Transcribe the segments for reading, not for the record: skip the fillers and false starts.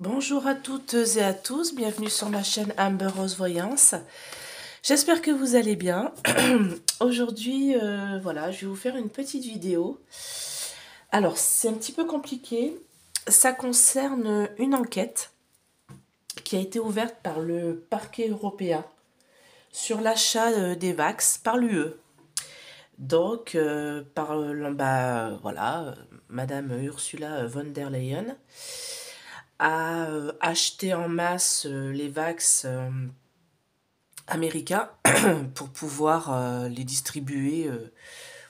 Bonjour à toutes et à tous, bienvenue sur ma chaîne Amber Rose Voyance. J'espère que vous allez bien. Aujourd'hui, voilà, je vais vous faire une petite vidéo. Alors, c'est un petit peu compliqué. Ça concerne une enquête qui a été ouverte par le parquet européen sur l'achat des vax par l'UE. Donc, Madame Ursula von der Leyen a acheté en masse les vax américains pour pouvoir les distribuer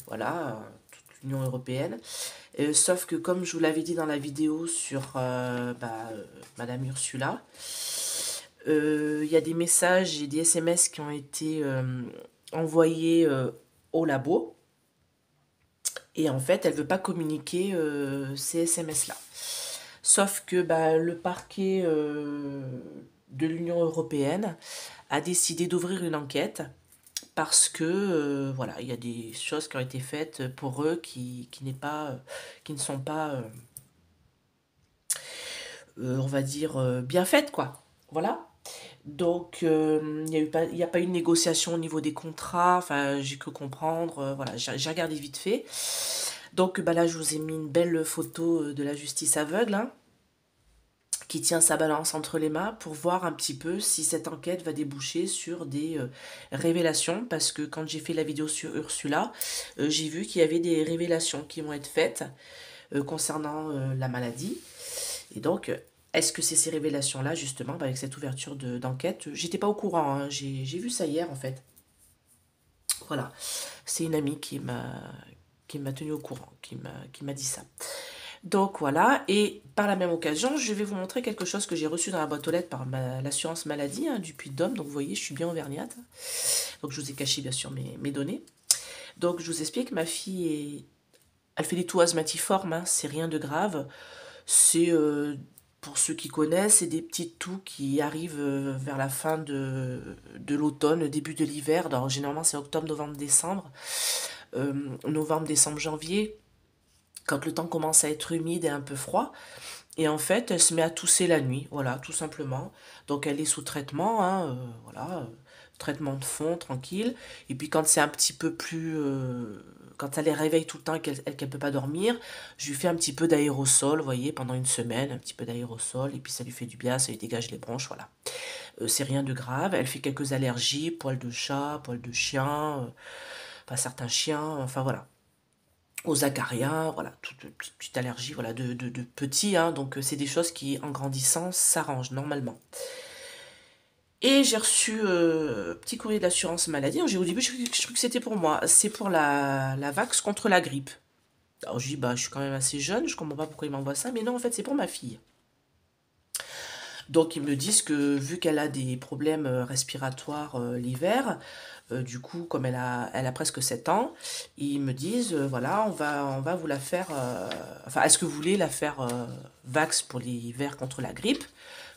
voilà, toute l'Union européenne. Sauf que comme je vous l'avais dit dans la vidéo sur Madame Ursula, il y a des messages et des SMS qui ont été envoyés au labo. Et en fait, elle ne veut pas communiquer ces SMS-là. Sauf que le parquet de l'Union européenne a décidé d'ouvrir une enquête parce que voilà, il y a des choses qui ont été faites pour eux qui ne sont pas, on va dire, bien faites, quoi. Voilà. Donc, il y a pas eu de négociation au niveau des contrats, enfin, j'ai cru comprendre, voilà, j'ai regardé vite fait. Donc, là, je vous ai mis une belle photo de la justice aveugle, hein, qui tient sa balance entre les mains pour voir un petit peu si cette enquête va déboucher sur des révélations, parce que quand j'ai fait la vidéo sur Ursula, j'ai vu qu'il y avait des révélations qui vont être faites concernant la maladie. Et donc, est-ce que c'est ces révélations-là, justement, avec cette ouverture d'enquête, j'étais pas au courant, hein, j'ai vu ça hier, en fait. Voilà, c'est une amie qui m'a tenu au courant, qui m'a dit ça. Donc voilà, et par la même occasion, je vais vous montrer quelque chose que j'ai reçu dans la boîte aux lettres par l'assurance maladie du Puy-de-Dôme. Donc vous voyez, je suis bien auvergnate. Donc je vous ai caché bien sûr mes données. Donc je vous explique, ma fille elle fait des toux asthmatiformes, hein, c'est rien de grave. C'est, pour ceux qui connaissent, c'est des petites toux qui arrivent vers la fin de l'automne, début de l'hiver. Alors généralement c'est octobre, novembre, décembre. Novembre, décembre, janvier, quand le temps commence à être humide et un peu froid. Et en fait, elle se met à tousser la nuit, voilà, tout simplement. Donc elle est sous traitement, hein, voilà, traitement de fond, tranquille. Et puis quand c'est un petit peu plus... quand elle les réveille tout le temps et qu'elle peut pas dormir, je lui fais un petit peu d'aérosol, vous voyez, pendant une semaine, un petit peu d'aérosol, et puis ça lui fait du bien, ça lui dégage les bronches, voilà. C'est rien de grave, elle fait quelques allergies, poils de chat, poils de chien, enfin certains chiens, enfin voilà, aux acariens, voilà, toute petite allergie, voilà, de petits, hein, donc c'est des choses qui, en grandissant, s'arrangent normalement. Et j'ai reçu petit courrier d'assurance maladie. Au début, je crois que c'était pour moi. C'est pour la vax contre la grippe. Alors je dis, je suis quand même assez jeune, je comprends pas pourquoi ils m'envoient ça, mais non, en fait, c'est pour ma fille. Donc ils me disent que vu qu'elle a des problèmes respiratoires l'hiver, du coup, comme elle a presque 7 ans, ils me disent, voilà, on va vous la faire... enfin, est-ce que vous voulez la faire vax pour l'hiver contre la grippe,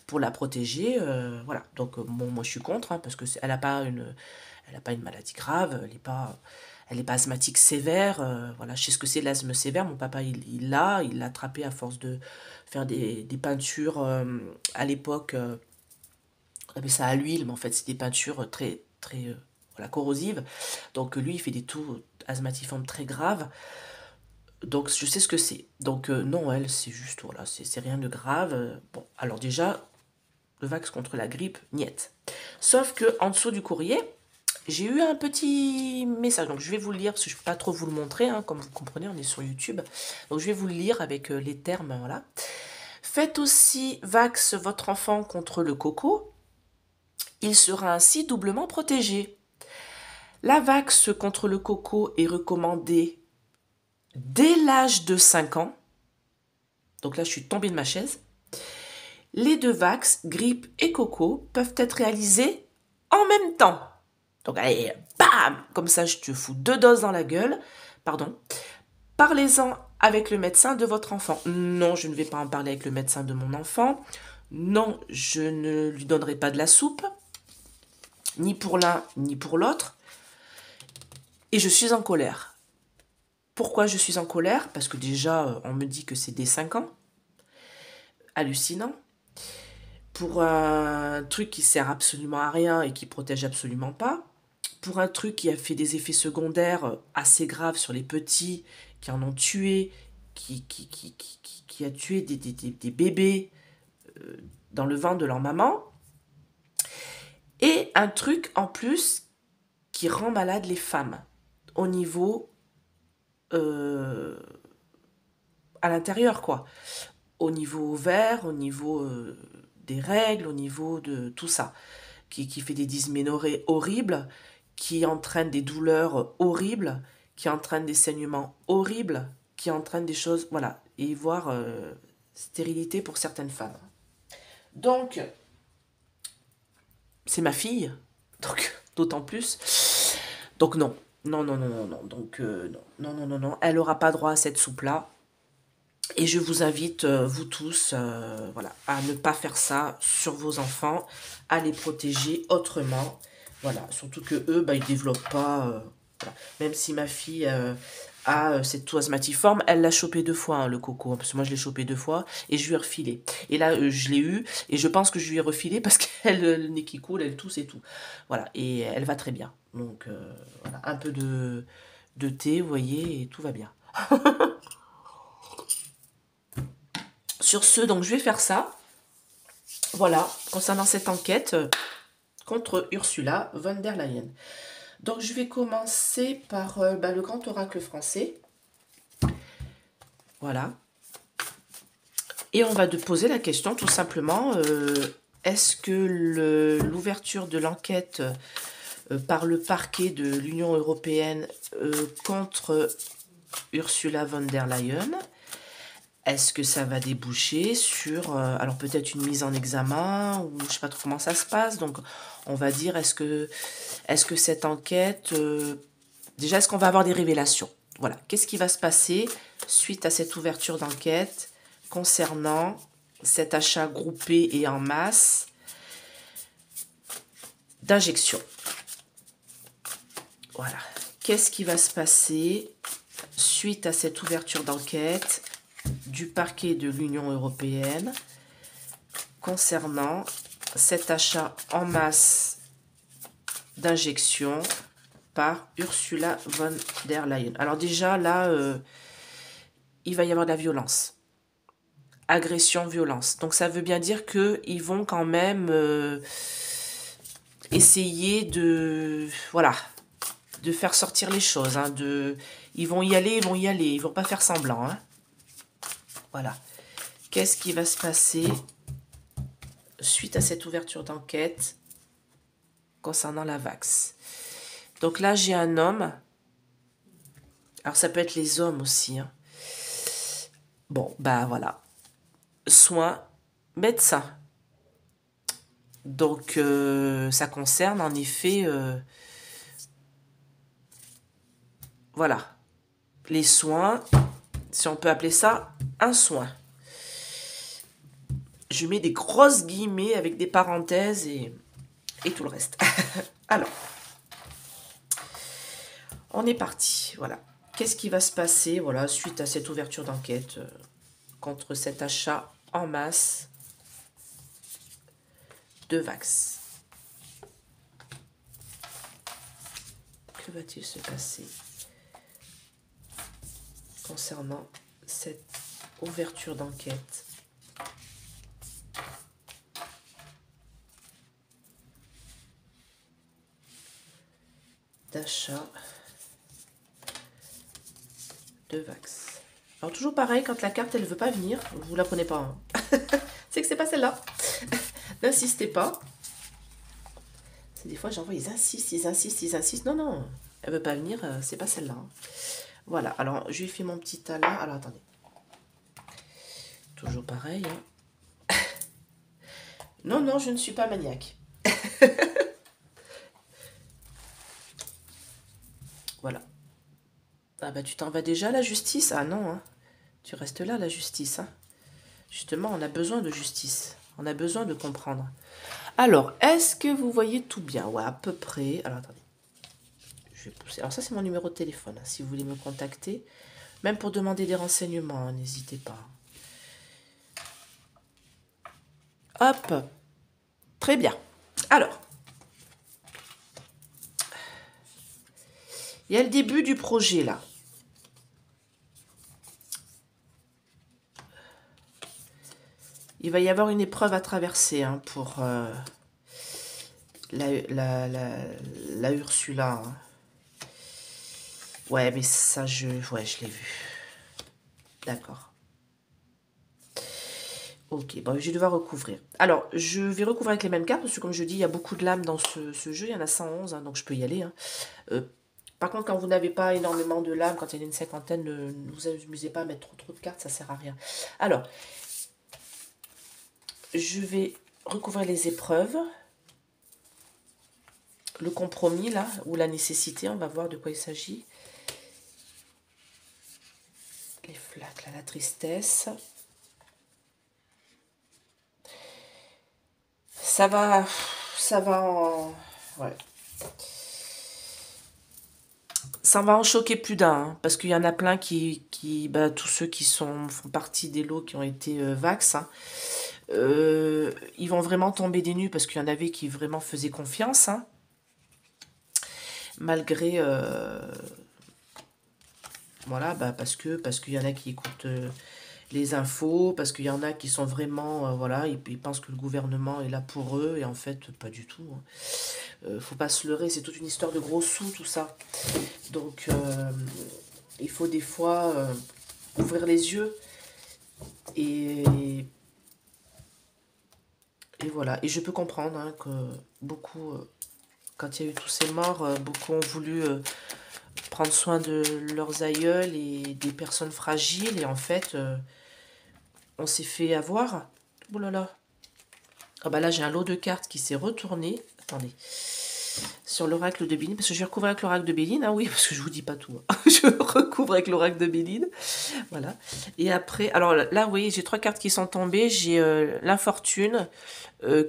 pour la protéger, voilà. Donc, bon, moi, je suis contre, hein, parce que elle n'a pas elle a pas une maladie grave, elle est pas asthmatique sévère, voilà, je sais ce que c'est l'asthme sévère, mon papa, il l'a attrapé à force de faire des peintures, à l'époque, on appelait ça à l'huile, mais en fait, c'est des peintures très, très voilà, corrosives. Donc, lui, il fait des toux asthmatiformes très graves. Donc, je sais ce que c'est. Donc, non, elle, c'est juste, voilà, c'est rien de grave. Bon, alors déjà, le vax contre la grippe, niette. Sauf que en dessous du courrier, j'ai eu un petit message. Donc, je vais vous le lire, parce que je ne peux pas trop vous le montrer, hein, comme vous comprenez, on est sur YouTube. Donc, je vais vous le lire avec les termes, voilà. Faites aussi vax votre enfant contre le coco. Il sera ainsi doublement protégé. La vax contre le coco est recommandée dès l'âge de 5 ans. Donc là, je suis tombée de ma chaise. Les deux vax, grippe et coco, peuvent être réalisés en même temps. Donc allez, bam, comme ça, je te fous 2 doses dans la gueule. Pardon. Parlez-en avec le médecin de votre enfant. Non, je ne vais pas en parler avec le médecin de mon enfant. Non, je ne lui donnerai pas de la soupe. Ni pour l'un, ni pour l'autre. Et je suis en colère. Pourquoi je suis en colère? Parce que déjà, on me dit que c'est dès 5 ans. Hallucinant. pour un truc qui sert absolument à rien et qui protège absolument pas, pour un truc qui a fait des effets secondaires assez graves sur les petits, qui en ont tué, qui a tué des bébés dans le ventre de leur maman, et un truc en plus qui rend malade les femmes au niveau à l'intérieur, quoi. Au niveau ovaire, au niveau des règles, au niveau de tout ça, qui fait des dysménorrhées horribles, qui entraîne des douleurs horribles, qui entraîne des saignements horribles, qui entraîne des choses, voilà, et voire stérilité pour certaines femmes. Donc, c'est ma fille, donc d'autant plus. Donc non, non, non, non, non, non, donc non, non, non, non, non, elle n'aura pas droit à cette soupe-là. Et je vous invite, vous tous, voilà, à ne pas faire ça sur vos enfants, à les protéger autrement. Voilà, surtout que eux, bah, ils développent pas. Voilà. Même si ma fille a cette toux asthmatiforme, elle l'a chopé 2 fois, hein, le coco, hein, parce que moi je l'ai chopé 2 fois et je lui ai refilé. Et là, je l'ai eu et je pense que je lui ai refilé parce qu'elle le nez qui coule, elle tousse et tout. Voilà, et elle va très bien. Donc voilà, un peu de thé, vous voyez, et tout va bien. Sur ce, donc je vais faire ça. Voilà, concernant cette enquête contre Ursula von der Leyen. Donc je vais commencer par le grand oracle français. Voilà. Et on va te poser la question tout simplement, est-ce que l'ouverture de l'enquête par le parquet de l'Union européenne contre Ursula von der Leyen, est-ce que ça va déboucher sur, alors peut-être une mise en examen, ou je sais pas trop comment ça se passe, donc on va dire, est-ce que cette enquête, déjà, est-ce qu'on va avoir des révélations? Voilà, qu'est-ce qui va se passer suite à cette ouverture d'enquête concernant cet achat groupé et en masse d'injections? Voilà, qu'est-ce qui va se passer suite à cette ouverture d'enquête du parquet de l'Union européenne concernant cet achat en masse d'injections par Ursula von der Leyen. Alors déjà, là, il va y avoir de la violence. Agression, violence. Donc ça veut bien dire qu'ils vont quand même essayer de... Voilà, de faire sortir les choses. Hein, ils vont y aller, ils vont pas faire semblant. Hein. Voilà. Qu'est-ce qui va se passer suite à cette ouverture d'enquête concernant la Vax? Donc là, j'ai un homme. Alors, ça peut être les hommes aussi. Hein. Bon, bah voilà. Soins, médecin. Donc, ça concerne en effet... voilà. Les soins, si on peut appeler ça un soin. Je mets des grosses guillemets avec des parenthèses et tout le reste. Alors, on est parti. Voilà. Qu'est-ce qui va se passer voilà, suite à cette ouverture d'enquête contre cet achat en masse de Vax? Que va-t-il se passer concernant cette ouverture d'enquête d'achat de Vax? Alors toujours pareil, quand la carte elle veut pas venir, vous la prenez pas. Hein. C'est que c'est pas celle-là. N'insistez pas. C'est des fois j'envoie, ils insistent. Non, non, elle veut pas venir, c'est pas celle-là. Hein. Voilà, alors je lui fais mon petit tas là. Alors attendez. Toujours pareil. Hein. Non, non, je ne suis pas maniaque. Voilà. Ah bah tu t'en vas déjà la justice? Ah non, hein. Tu restes là la justice. Hein. Justement, on a besoin de justice. On a besoin de comprendre. Alors, est-ce que vous voyez tout bien? Ouais, à peu près. Alors attendez. Je vais pousser. Alors ça c'est mon numéro de téléphone. Hein, si vous voulez me contacter. Même pour demander des renseignements, hein, n'hésitez pas. Hop. Très bien. Alors, il y a le début du projet, là. Il va y avoir une épreuve à traverser hein, pour la Ursula. Hein. Ouais, mais ça, je l'ai vu. D'accord. Ok, bon, je vais devoir recouvrir. Alors, je vais recouvrir avec les mêmes cartes, parce que comme je dis, il y a beaucoup de lames dans ce jeu, il y en a 111, hein, donc je peux y aller. Hein. Euh, Par contre, quand vous n'avez pas énormément de lames, quand il y en a une cinquantaine, ne vous amusez pas à mettre trop de cartes, ça sert à rien. Alors, je vais recouvrir les épreuves. Le compromis, là, ou la nécessité, on va voir de quoi il s'agit. Les flaques, là, la tristesse. Ça va en... Ouais. Ça va en choquer plus d'un, hein, parce qu'il y en a plein bah, tous ceux qui font partie des lots qui ont été vax, hein, ils vont vraiment tomber des nues, parce qu'il y en avait qui vraiment faisaient confiance, hein, malgré... voilà, bah, parce qu'il y en a qui écoutent les infos, parce qu'il y en a qui sont vraiment... voilà, ils pensent que le gouvernement est là pour eux, et en fait, pas du tout. Hein. Faut pas se leurrer, c'est toute une histoire de gros sous, tout ça. Donc, il faut des fois ouvrir les yeux et voilà. Et je peux comprendre hein, que beaucoup, quand il y a eu tous ces morts, beaucoup ont voulu prendre soin de leurs aïeuls et des personnes fragiles. Et en fait, on s'est fait avoir. Oh là là. Ah bah là, j'ai un lot de cartes qui s'est retourné. Attendez. Sur l'oracle de Béline, parce que je vais recouvrir avec l'oracle de Béline, hein, oui, parce que je vous dis pas tout. Hein. Je recouvre avec l'oracle de Béline, voilà. Et après, alors là, oui, j'ai 3 cartes qui sont tombées. J'ai l'infortune,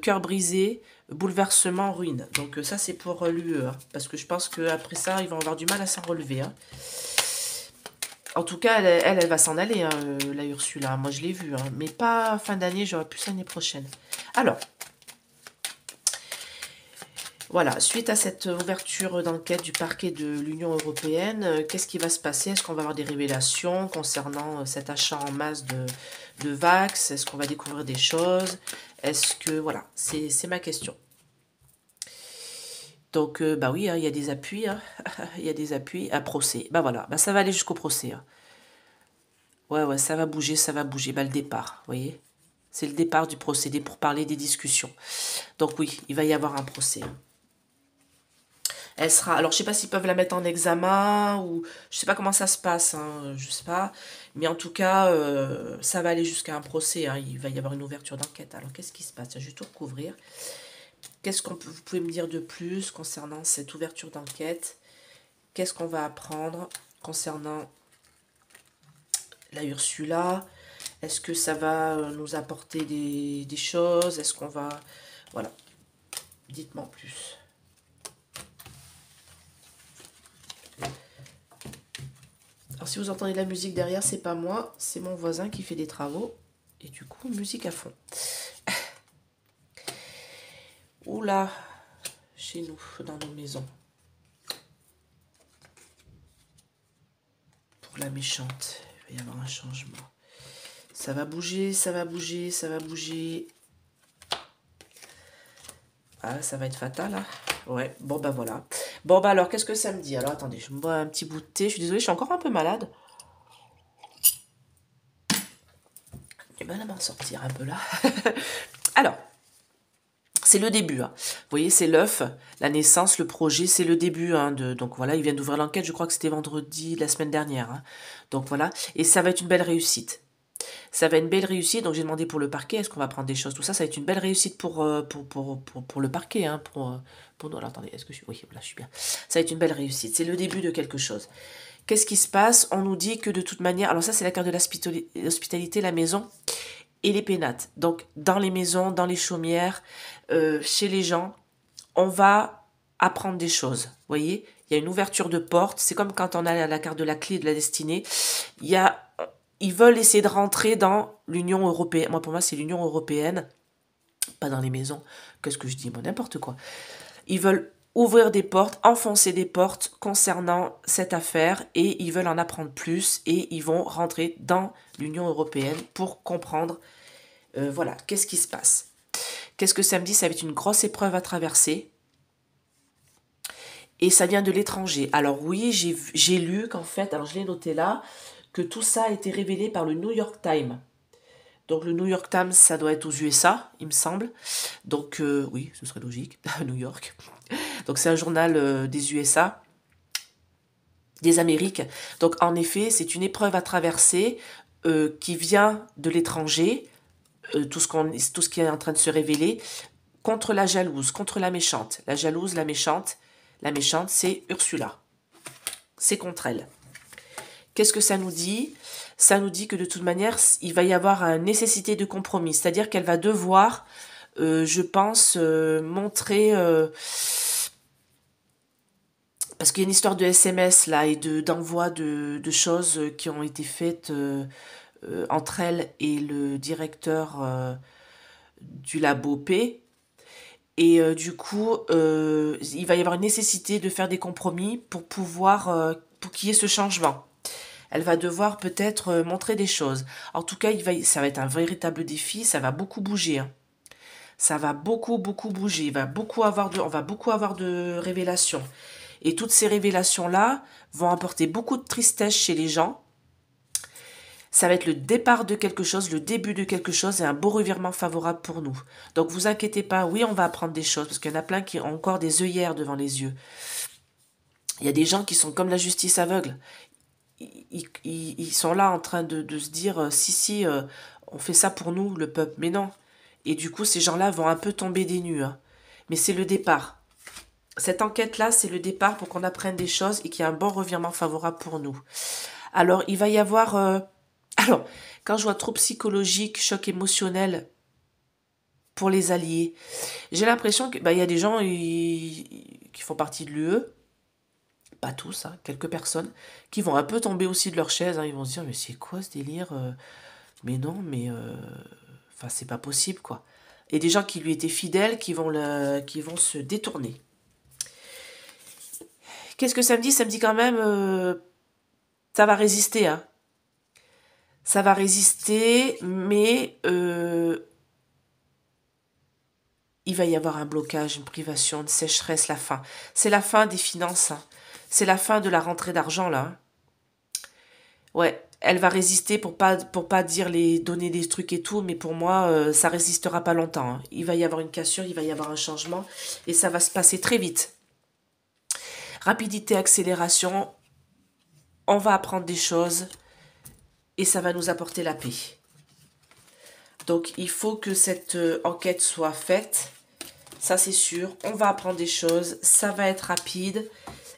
cœur brisé, bouleversement, ruine. Donc ça, c'est pour l'UE, hein, parce que je pense qu'après ça, ils vont avoir du mal à s'en relever. Hein. En tout cas, elle va s'en aller, hein, la Ursula. Moi, je l'ai vue, hein, mais pas fin d'année, j'aurai plus l'année prochaine. Alors, voilà, suite à cette ouverture d'enquête du parquet de l'Union européenne, qu'est-ce qui va se passer? Est-ce qu'on va avoir des révélations concernant cet achat en masse de Vax? Est-ce qu'on va découvrir des choses? Est-ce que... Voilà, c'est ma question. Donc, bah oui, hein, il y a des appuis. Hein. Il y a des appuis à procès. Bah voilà, bah ça va aller jusqu'au procès. Hein. Ouais, ça va bouger, ça va bouger. Bah le départ, vous voyez? C'est le départ du procédé pour parler des discussions. Donc oui, il va y avoir un procès. Hein. Elle sera. Alors, je sais pas s'ils peuvent la mettre en examen ou je sais pas comment ça se passe. Hein, je sais pas. Mais en tout cas, ça va aller jusqu'à un procès. Hein, il va y avoir une ouverture d'enquête. Alors, qu'est-ce qui se passe? Je vais tout recouvrir. Qu'est-ce qu'on peut, vous pouvez me dire de plus concernant cette ouverture d'enquête? Qu'est-ce qu'on va apprendre concernant la Ursula? Est-ce que ça va nous apporter des choses? Est-ce qu'on va... Voilà. Dites-moi en plus. Alors si vous entendez de la musique derrière, c'est pas moi, c'est mon voisin qui fait des travaux. Et du coup, musique à fond. Oula, chez nous, dans nos maisons. Pour la méchante, il va y avoir un changement. Ça va bouger, ça va bouger, ça va bouger. Ah, ça va être fatal, là. Ouais, bon, bah voilà. Bon, bah alors, qu'est-ce que ça me dit? Alors, attendez, je me bois un petit bout de thé. Je suis désolée, je suis encore un peu malade. J'ai mal à m'en sortir un peu, là. Alors, c'est le début. Hein. Vous voyez, c'est l'œuf, la naissance, le projet, c'est le début. Hein, donc voilà, ils viennent d'ouvrir l'enquête. Je crois que c'était vendredi de la semaine dernière. Hein. Donc voilà, et ça va être une belle réussite. Ça va être une belle réussite. Donc j'ai demandé pour le parquet, est-ce qu'on va prendre des choses, tout ça. Ça va être une belle réussite pour le parquet. Hein, alors attendez, est-ce que je suis... Oui, là je suis bien. Ça va être une belle réussite. C'est le début de quelque chose. Qu'est-ce qui se passe? On nous dit que de toute manière... Alors ça, c'est la carte de l'hospitalité, la maison et les pénates. Donc dans les maisons, dans les chaumières, chez les gens, on va apprendre des choses. Vous voyez, il y a une ouverture de porte. C'est comme quand on a la carte de la clé de la destinée. Ils veulent essayer de rentrer dans l'Union européenne. Moi, pour moi, c'est l'Union européenne Pas dans les maisons. Qu'est-ce que je dis? Bon, n'importe quoi. Ils veulent ouvrir des portes, enfoncer des portes concernant cette affaire et ils veulent en apprendre plus et ils vont rentrer dans l'Union européenne pour comprendre, voilà, qu'est-ce qui se passe. Qu'est-ce que ça me dit? Ça va être une grosse épreuve à traverser et ça vient de l'étranger. Alors oui, j'ai lu qu'en fait, alors je l'ai noté là, que tout ça a été révélé par le New York Times. Donc le New York Times, ça doit être aux USA, il me semble. Donc oui, ce serait logique, New York. Donc c'est un journal des USA, des Amériques. Donc en effet, c'est une épreuve à traverser qui vient de l'étranger, tout ce qui est en train de se révéler, contre la jalouse, contre la méchante. La jalouse, la méchante, c'est Ursula. C'est contre elle. Qu'est-ce que ça nous dit? Ça nous dit que de toute manière, il va y avoir une nécessité de compromis. C'est-à-dire qu'elle va devoir, je pense, montrer... parce qu'il y a une histoire de SMS là et d'envoi de choses qui ont été faites entre elle et le directeur du labo P. Et du coup, il va y avoir une nécessité de faire des compromis pour pouvoir, pour qu'il y ait ce changement. Elle va devoir peut-être montrer des choses. En tout cas, ça va être un véritable défi, ça va beaucoup bouger. Hein. Ça va beaucoup, beaucoup bouger. On va beaucoup avoir de révélations. Et toutes ces révélations-là vont apporter beaucoup de tristesse chez les gens. Ça va être le départ de quelque chose, le début de quelque chose et un beau revirement favorable pour nous. Donc vous inquiétez pas, oui on va apprendre des choses parce qu'il y en a plein qui ont encore des œillères devant les yeux. Il y a des gens qui sont comme la justice aveugle. Ils sont là en train de se dire si, on fait ça pour nous, le peuple. Mais non. Et du coup ces gens-là vont un peu tomber des nues. Hein. Mais c'est le départ. Cette enquête-là, c'est le départ pour qu'on apprenne des choses et qu'il y ait un bon revirement favorable pour nous. Alors, il va y avoir... Alors, quand je vois trouble psychologique, choc émotionnel pour les alliés, j'ai l'impression qu'il y a des gens qui font partie de l'UE, pas tous, hein, quelques personnes, qui vont un peu tomber aussi de leur chaise. Hein, ils vont se dire, mais c'est quoi ce délire Mais non, mais... Enfin, c'est pas possible, quoi. Et des gens qui lui étaient fidèles qui vont se détourner. Qu'est-ce que ça me dit? Ça me dit quand même, ça va résister, hein. Ça va résister, mais il va y avoir un blocage, une privation, une sécheresse, la fin. C'est la fin des finances, hein. C'est la fin de la rentrée d'argent, là. Hein. Ouais, elle va résister pour pas dire donner des trucs et tout, mais pour moi, ça résistera pas longtemps. Hein. Il va y avoir une cassure, il va y avoir un changement, et ça va se passer très vite. Rapidité, accélération, on va apprendre des choses et ça va nous apporter la paix. Donc il faut que cette enquête soit faite, ça c'est sûr. On va apprendre des choses, ça va être rapide.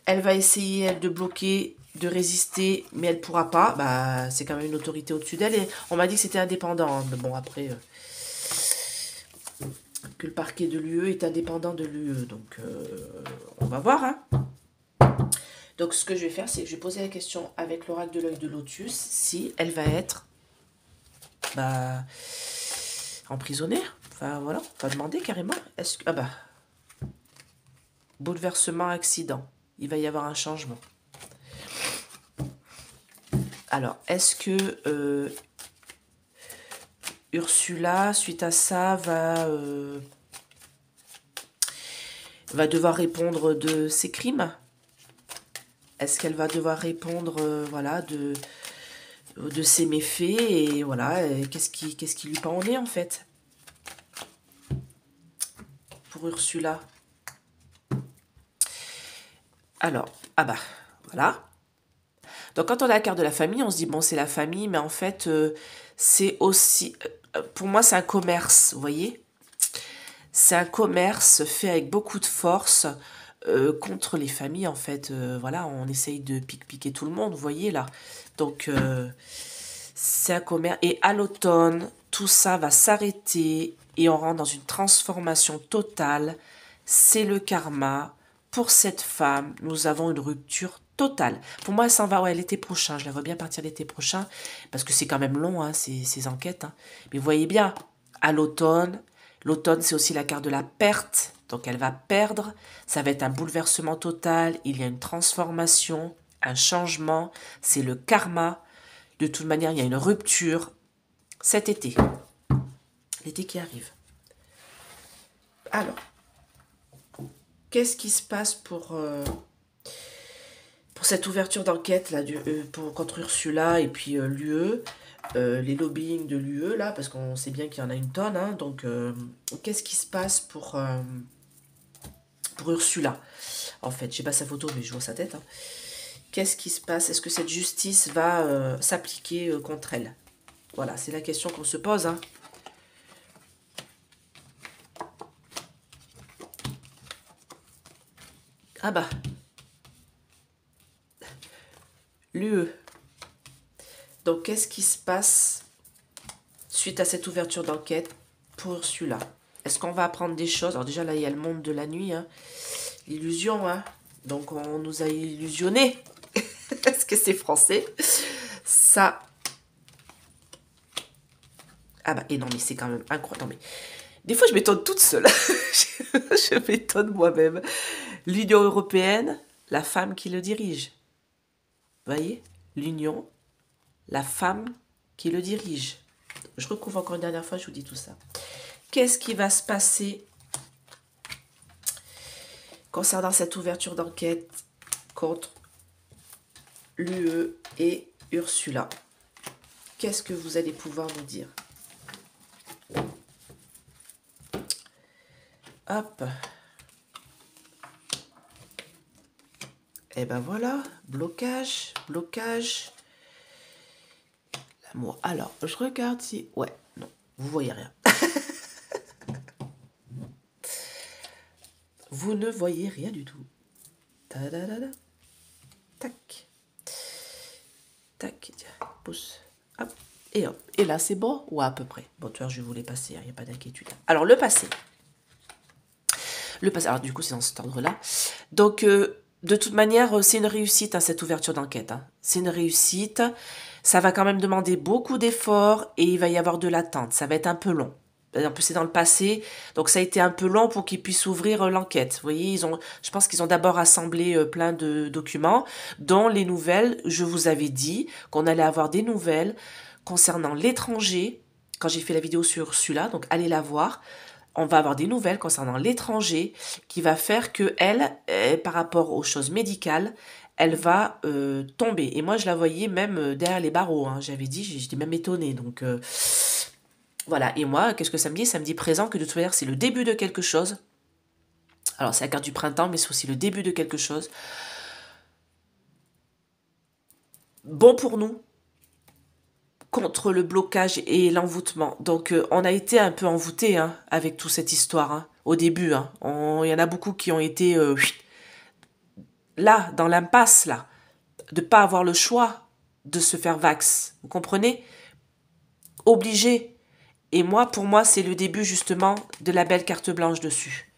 Elle va essayer, elle, de bloquer, de résister, mais elle ne pourra pas. Bah, c'est quand même une autorité au-dessus d'elle. Et on m'a dit que c'était indépendant. Hein. Mais bon, après, que le parquet de l'UE est indépendant de l'UE. Donc, on va voir, hein. Donc, ce que je vais faire, c'est que je vais poser la question avec l'oracle de l'œil de Lotus si elle va être emprisonnée. Enfin, voilà, on va demander carrément. Est-ce que... Ah bah, bouleversement, accident. Il va y avoir un changement. Alors, est-ce que Ursula, suite à ça, va devoir répondre de ses crimes? Est-ce qu'elle va devoir répondre, voilà, de ses méfaits et voilà, qu'est-ce qui lui pend au nez en fait pour Ursula? Alors, ah bah, voilà. Donc quand on a la carte de la famille, on se dit bon c'est la famille, mais en fait c'est aussi, pour moi c'est un commerce, vous voyez? C'est un commerce fait avec beaucoup de force. Contre les familles en fait, voilà, on essaye de piquer tout le monde, vous voyez là, donc c'est un commerce, et à l'automne tout ça va s'arrêter et on rentre dans une transformation totale, c'est le karma, pour cette femme, nous avons une rupture totale, pour moi elle s'en va, ouais, l'été prochain, je la vois bien partir l'été prochain, parce que c'est quand même long, hein, ces enquêtes, hein. Mais vous voyez bien, à l'automne L'automne, c'est aussi la carte de la perte. Donc, elle va perdre. Ça va être un bouleversement total. Il y a une transformation, un changement. C'est le karma. De toute manière, il y a une rupture cet été. L'été qui arrive. Alors, qu'est-ce qui se passe pour cette ouverture d'enquête là, contre Ursula et puis l'UE, les lobbying de l'UE, là, parce qu'on sait bien qu'il y en a une tonne, hein, donc qu'est-ce qui se passe pour Ursula? En fait, j'ai pas sa photo, mais je vois sa tête. Hein. Qu'est-ce qui se passe? Est-ce que cette justice va s'appliquer contre elle? Voilà, c'est la question qu'on se pose. Hein. Ah bah, l'UE. Donc, qu'est-ce qui se passe suite à cette ouverture d'enquête pour Ursula? Est-ce qu'on va apprendre des choses? Alors déjà, là, il y a le monde de la nuit, hein. L'illusion, hein. Donc, on nous a illusionnés. Est-ce que c'est français? Ça... Ah bah, et non, mais c'est quand même incroyable. Non, mais... Des fois, je m'étonne toute seule. Je m'étonne moi-même. L'Union européenne, la femme qui le dirige. Vous voyez? L'Union, la femme qui le dirige. Je recouvre encore une dernière fois, je vous dis tout ça. Qu'est-ce qui va se passer concernant cette ouverture d'enquête contre l'UE et Ursula? Qu'est-ce que vous allez pouvoir nous dire? Hop. Et ben voilà, blocage, blocage. L'amour. Alors, je regarde si... Ouais, non, vous voyez rien. Vous ne voyez rien du tout. Ta-da-da-da. Tac. Tac, tiens, pousse. Hop. Et hop. Et là, c'est bon? Ou à peu près. Bon, tu vois, je voulais passer, il n'y a pas d'inquiétude. Alors, le passé. Le passé. Alors, du coup, c'est dans cet ordre-là. Donc, de toute manière, c'est une réussite, hein, cette ouverture d'enquête. Hein. C'est une réussite. Ça va quand même demander beaucoup d'efforts et il va y avoir de l'attente. Ça va être un peu long. En plus, c'est dans le passé, donc ça a été un peu long pour qu'ils puissent ouvrir l'enquête. Vous voyez, je pense qu'ils ont d'abord assemblé plein de documents, dont les nouvelles. Je vous avais dit qu'on allait avoir des nouvelles concernant l'étranger, quand j'ai fait la vidéo sur celui-là, donc allez la voir. On va avoir des nouvelles concernant l'étranger qui va faire que elle, par rapport aux choses médicales, elle va tomber. Et moi, je la voyais même derrière les barreaux. Hein. J'avais dit, j'étais même étonnée. Donc, voilà. Et moi, qu'est-ce que ça me dit? Ça me dit présent que de toute manière, c'est le début de quelque chose. Alors, c'est la carte du printemps, mais c'est aussi le début de quelque chose. Bon pour nous, contre le blocage et l'envoûtement. Donc, on a été un peu envoûtés hein, avec toute cette histoire. Hein, au début, hein. Il y en a beaucoup qui ont été là, dans l'impasse, là, de ne pas avoir le choix de se faire vax. Vous comprenez? Obligé. Et moi, pour moi, c'est le début justement de la belle carte blanche dessus.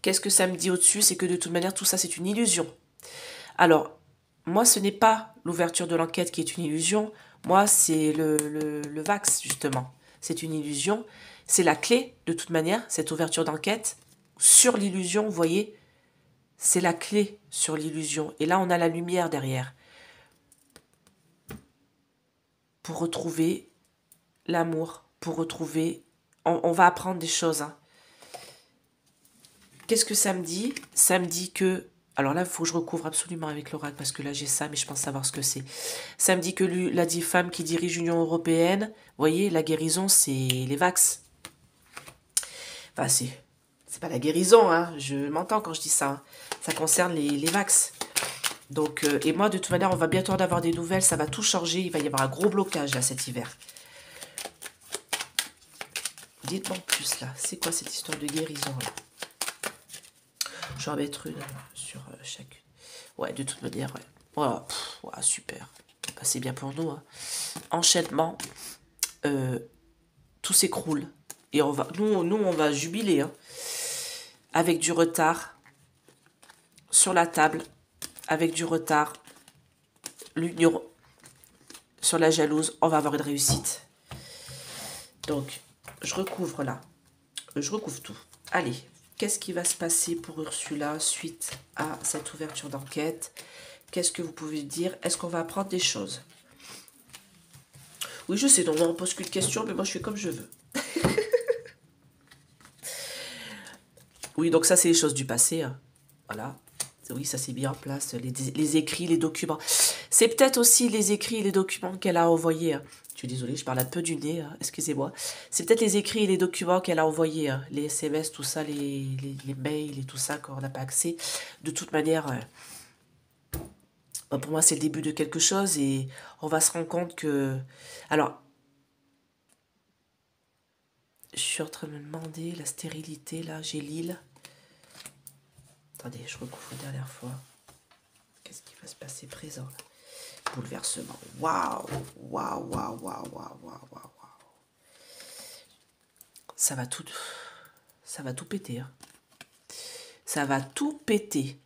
Qu'est-ce que ça me dit au-dessus? C'est que de toute manière, tout ça, c'est une illusion. Alors, moi, ce n'est pas l'ouverture de l'enquête qui est une illusion. Moi, c'est le vax, justement. C'est une illusion. C'est la clé, de toute manière, cette ouverture d'enquête. Sur l'illusion, vous voyez, c'est la clé sur l'illusion. Et là, on a la lumière derrière. Pour retrouver l'amour, pour retrouver... On va apprendre des choses. Hein. Qu'est-ce que ça me dit? Ça me dit que... Alors là, il faut que je recouvre absolument avec l'oracle parce que là, j'ai ça, mais je pense savoir ce que c'est. Ça me dit que la femme qui dirige l'Union européenne, vous voyez, la guérison, c'est les vax. Enfin, c'est pas la guérison, hein. Je m'entends quand je dis ça. Hein. Ça concerne les vax. Donc, et moi, de toute manière, on va bientôt en avoir des nouvelles. Ça va tout changer. Il va y avoir un gros blocage, là, cet hiver. Dites-moi en plus, là. C'est quoi cette histoire de guérison, là? Je vais en mettre une sur chacune. Ouais, de toute manière, ouais. Voilà, ouais, super. Bah, c'est bien pour nous. Hein. Enchaînement. Tout s'écroule. Et on va, nous, on va jubiler. Hein. Avec du retard. Sur la table. Avec du retard. L'union. Sur la jalouse. On va avoir une réussite. Donc, Je recouvre là. Je recouvre tout. Allez, qu'est-ce qui va se passer pour Ursula suite à cette ouverture d'enquête? Qu'est-ce que vous pouvez dire? Est-ce qu'on va apprendre des choses? Oui, je sais, donc on ne pose qu'une question, mais moi je fais comme je veux. Oui, donc ça c'est les choses du passé. Hein. Voilà. Oui, ça c'est bien en place. Les écrits, les documents. C'est peut-être aussi les écrits et les documents qu'elle a envoyés. Hein. Je suis désolée, je parle un peu du nez, hein. Excusez-moi. C'est peut-être les écrits et les documents qu'elle a envoyés. Hein. Les SMS, tout ça, les mails et tout ça, qu'on n'a pas accès. De toute manière, pour moi c'est le début de quelque chose et on va se rendre compte que... Alors, je suis en train de me demander la stérilité, là, j'ai l'île. Attendez, je recouvre une dernière fois. Qu'est-ce qui va se passer présent là? Bouleversement. Waouh, waouh, waouh, waouh, waouh, waouh, waouh. Ça va tout péter. Hein. Ça va tout péter.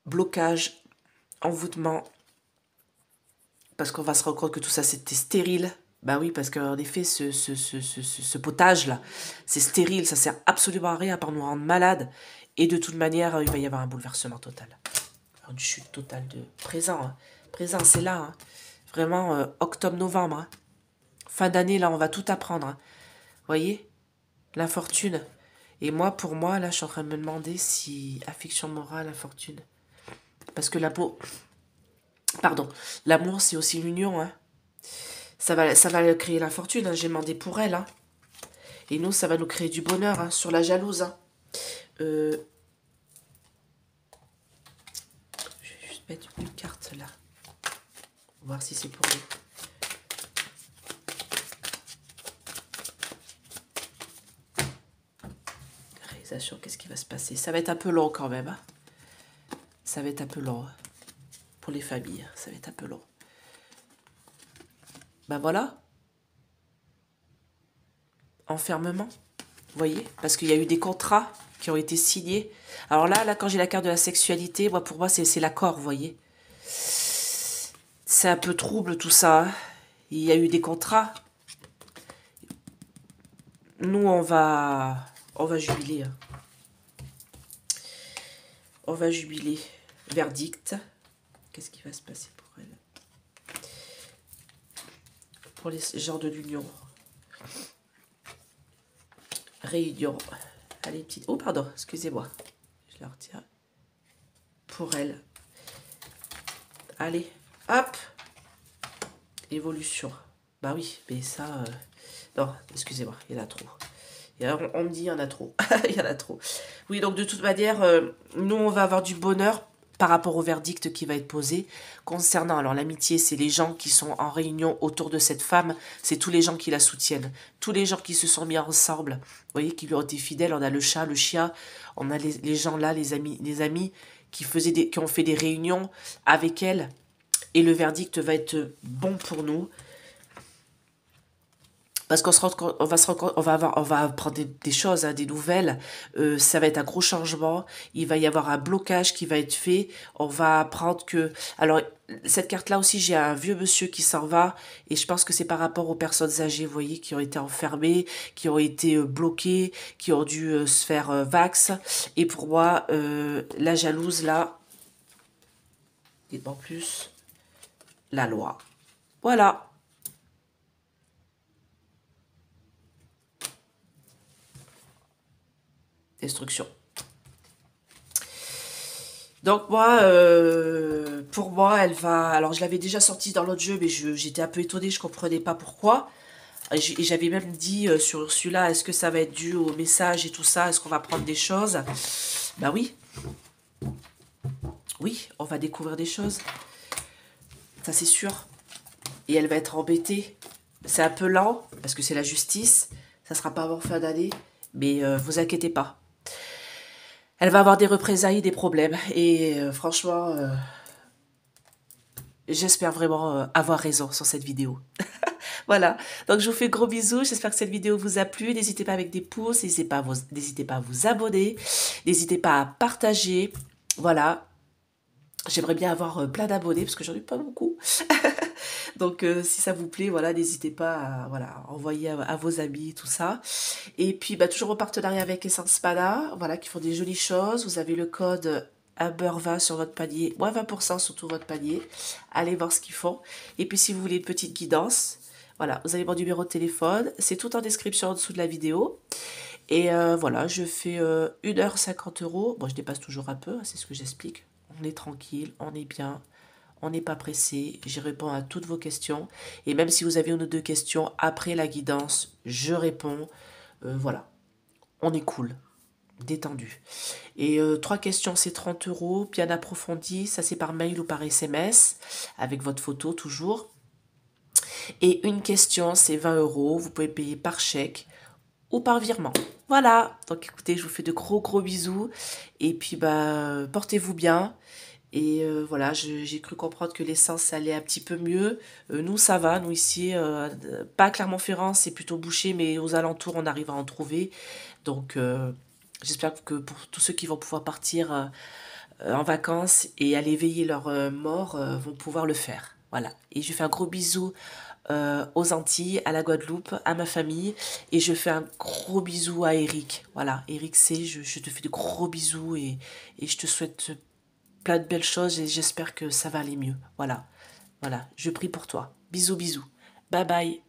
Blocage, envoûtement. Parce qu'on va se rendre compte que tout ça c'était stérile. Bah oui, parce qu'en effet, ce potage-là, c'est stérile, ça sert absolument à rien à part nous rendre malades. Et de toute manière, il va y avoir un bouleversement total. Une chute totale de... Présent, hein. Présent, c'est là. Hein. Vraiment, octobre-novembre. Hein. Fin d'année, là, on va tout apprendre. Hein. Vous voyez? L'infortune. Et moi, pour moi, là, je suis en train de me demander si... Affection morale, infortune. Parce que l'amour... Pardon. L'amour, c'est aussi l'union, hein. Ça va créer la fortune, hein. J'ai demandé pour elle. Hein. Et nous, ça va nous créer du bonheur hein, sur la jalouse. Hein. Je vais juste mettre une carte là. Voir si c'est pour nous. Réalisation, qu'est-ce qui va se passer? Ça va être un peu long quand même. Hein. Ça va être un peu long. Hein. Pour les familles, ça va être un peu long. Ben voilà. Enfermement. Vous voyez? Parce qu'il y a eu des contrats qui ont été signés. Alors là quand j'ai la carte de la sexualité, moi, pour moi, c'est l'accord, vous voyez? C'est un peu trouble tout ça. Hein. Il y a eu des contrats. Nous, on va jubiler. Hein. On va jubiler. Verdict. Qu'est-ce qui va se passer pour elle? Pour les gens de l'union. Réunion. Allez, petite... Oh, pardon, excusez-moi. Je la retire. Pour elle. Allez, hop. Évolution. Bah oui, mais ça... Non, excusez-moi, il y en a trop. On me dit, il y en a trop. Il y en a trop. Oui, donc de toute manière, nous, on va avoir du bonheur par rapport au verdict qui va être posé. Concernant, alors l'amitié, c'est les gens qui sont en réunion autour de cette femme, c'est tous les gens qui la soutiennent, tous les gens qui se sont mis ensemble, vous voyez, qui lui ont été fidèles, on a le chat, le chien, on a les gens là, les amis qui ont fait des réunions avec elle, et le verdict va être bon pour nous. Parce qu'on va apprendre des choses, hein, des nouvelles. Ça va être un gros changement. Il va y avoir un blocage qui va être fait. On va apprendre que... Alors, cette carte-là aussi, j'ai un vieux monsieur qui s'en va. Et je pense que c'est par rapport aux personnes âgées, vous voyez, qui ont été enfermées, qui ont été bloquées, qui ont dû se faire vax. Et pour moi, la jalouse, là, dites-moi plus, la loi. Voilà. Destruction. Donc moi, pour moi, elle va... Alors je l'avais déjà sortie dans l'autre jeu, mais j'étais un peu étonnée, je comprenais pas pourquoi. Et j'avais même dit sur Ursula, est-ce que ça va être dû au message et tout ça? Est-ce qu'on va prendre des choses? Bah oui. Oui, on va découvrir des choses. Ça c'est sûr. Et elle va être embêtée. C'est un peu lent, parce que c'est la justice. Ça sera pas avant fin d'année. Mais vous inquiétez pas. Elle va avoir des représailles, des problèmes. Et franchement, j'espère vraiment avoir raison sur cette vidéo. Voilà. Donc, je vous fais gros bisous. J'espère que cette vidéo vous a plu. N'hésitez pas avec des pouces. N'hésitez pas à vous abonner. N'hésitez pas à partager. Voilà. J'aimerais bien avoir plein d'abonnés parce que j'en ai pas beaucoup. Donc si ça vous plaît, voilà, n'hésitez pas à voilà, envoyer à vos amis, tout ça. Et puis bah, toujours en partenariat avec Essence Spada, voilà, qui font des jolies choses. Vous avez le code Amber20 sur votre panier, moins 20% sur tout votre panier. Allez voir ce qu'ils font. Et puis si vous voulez une petite guidance, voilà, vous avez mon numéro de téléphone. C'est tout en description en dessous de la vidéo. Et voilà, je fais 1h50 €. Bon, je dépasse toujours un peu, hein, c'est ce que j'explique. On est tranquille, on est bien, on n'est pas pressé. J'y réponds à toutes vos questions. Et même si vous avez une ou deux questions après la guidance, je réponds. Voilà, on est cool, détendu. Et 3 questions, c'est 30 €, bien approfondi. Ça, c'est par mail ou par SMS, avec votre photo toujours. Et une question, c'est 20 €. Vous pouvez payer par chèque ou par virement. Voilà, donc écoutez, je vous fais de gros gros bisous. Et puis, bah, portez-vous bien. Et voilà, j'ai cru comprendre que l'essence ça allait un petit peu mieux. Nous, ça va. Nous, ici, pas à Clermont-Ferrand, c'est plutôt bouché, mais aux alentours, on arrive à en trouver. Donc, j'espère que pour tous ceux qui vont pouvoir partir en vacances et aller veiller leurs morts vont pouvoir le faire. Voilà. Et je fais un gros bisou aux Antilles, à la Guadeloupe, à ma famille. Et je fais un gros bisou à Eric. Voilà, Eric C, je te fais de gros bisous et je te souhaite plein de belles choses et j'espère que ça va aller mieux. Voilà, voilà, je prie pour toi. Bisous, bisous. Bye bye.